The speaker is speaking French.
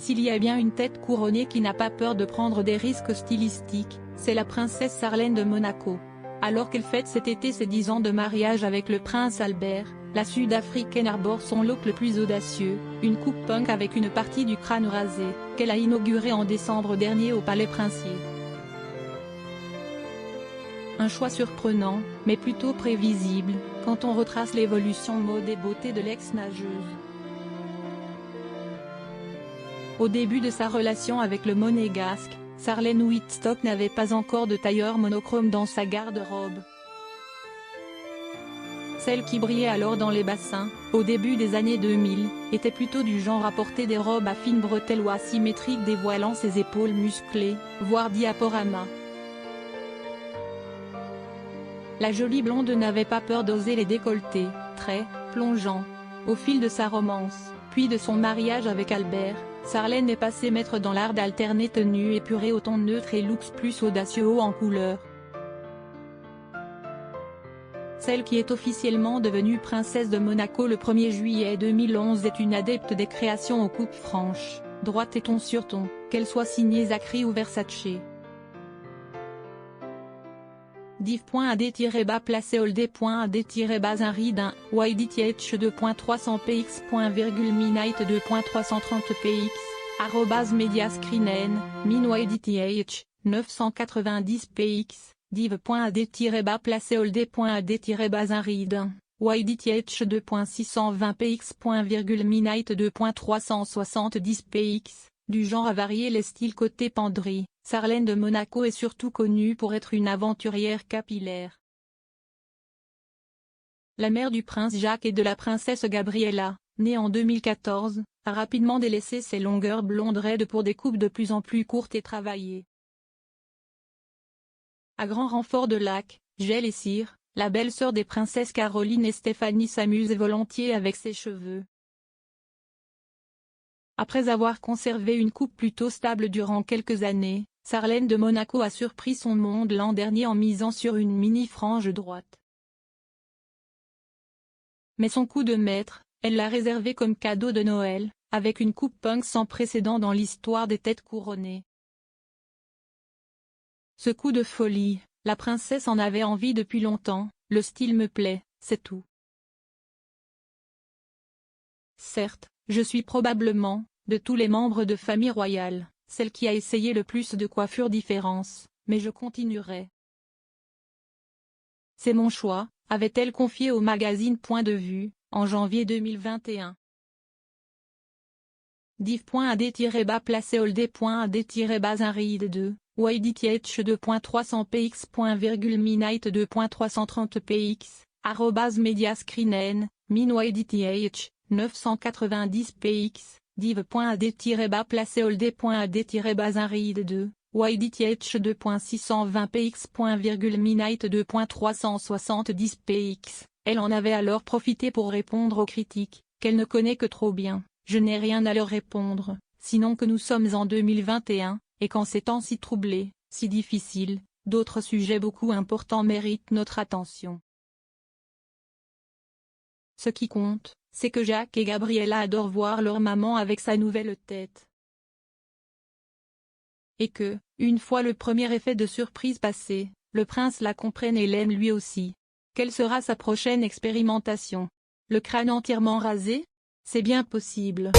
S'il y a bien une tête couronnée qui n'a pas peur de prendre des risques stylistiques, c'est la princesse Sarlène de Monaco. Alors qu'elle fête cet été ses 10 ans de mariage avec le prince Albert, la Sud-Africaine arbore son look le plus audacieux, une coupe punk avec une partie du crâne rasé, qu'elle a inaugurée en décembre dernier au Palais Princier. Un choix surprenant, mais plutôt prévisible, quand on retrace l'évolution mode et beauté de l'ex-nageuse. Au début de sa relation avec le monégasque, Sarlène Whitstock n'avait pas encore de tailleur monochrome dans sa garde-robe. Celle qui brillait alors dans les bassins, au début des années 2000, était plutôt du genre à porter des robes à fines bretelles ou asymétriques dévoilant ses épaules musclées, voire diaporama. La jolie blonde n'avait pas peur d'oser les décolletés, très plongeants. Au fil de sa romance, puis de son mariage avec Albert, Sarlène est passée maître dans l'art d'alterner tenues épurées au ton neutre et looks plus audacieux haut en couleur. Celle qui est officiellement devenue princesse de Monaco le 1er juillet 2011 est une adepte des créations aux coupes franches, droites et ton sur ton, qu'elles soient signées Zachary ou Versace. div.ad-placéoldé.ad-1rid1, YDTH2.300px.midnight 2.330px, @mediascreen, min-YDTH, 990px, div.ad-placéoldé.ad-1rid1, YDTH 2.620px.midnight 2.370px, du genre à varier les styles côté penderie. Sarlène de Monaco est surtout connue pour être une aventurière capillaire. La mère du prince Jacques et de la princesse Gabriella, née en 2014, a rapidement délaissé ses longueurs blondes raides pour des coupes de plus en plus courtes et travaillées. À grand renfort de lac, gel et cire, la belle-sœur des princesses Caroline et Stéphanie s'amuse volontiers avec ses cheveux. Après avoir conservé une coupe plutôt stable durant quelques années, Sarlène de Monaco a surpris son monde l'an dernier en misant sur une mini-frange droite. Mais son coup de maître, elle l'a réservé comme cadeau de Noël, avec une coupe punk sans précédent dans l'histoire des têtes couronnées. Ce coup de folie, la princesse en avait envie depuis longtemps, le style me plaît, c'est tout. Certes, je suis probablement, de tous les membres de famille royale, celle qui a essayé le plus de coiffures différentes, mais je continuerai. C'est mon choix, avait-elle confié au magazine Point de Vue, en janvier 2021. div.ad-placéoldé.ad-1rid2, YDTH 2.300px.midnight 2.330px, @mediascreen, min-YDTH, 990px, div.ad-placéoldé.ad-1rid2, YDTH 2.620px.midnight 2.370px, elle en avait alors profité pour répondre aux critiques, qu'elle ne connaît que trop bien. Je n'ai rien à leur répondre, sinon que nous sommes en 2021, et qu'en ces temps si troublés, si difficiles, d'autres sujets beaucoup importants méritent notre attention. Ce qui compte, c'est que Jacques et Gabriella adorent voir leur maman avec sa nouvelle tête. Et que, une fois le premier effet de surprise passé, le prince la comprenne et l'aime lui aussi. Quelle sera sa prochaine expérimentation? Le crâne entièrement rasé? C'est bien possible.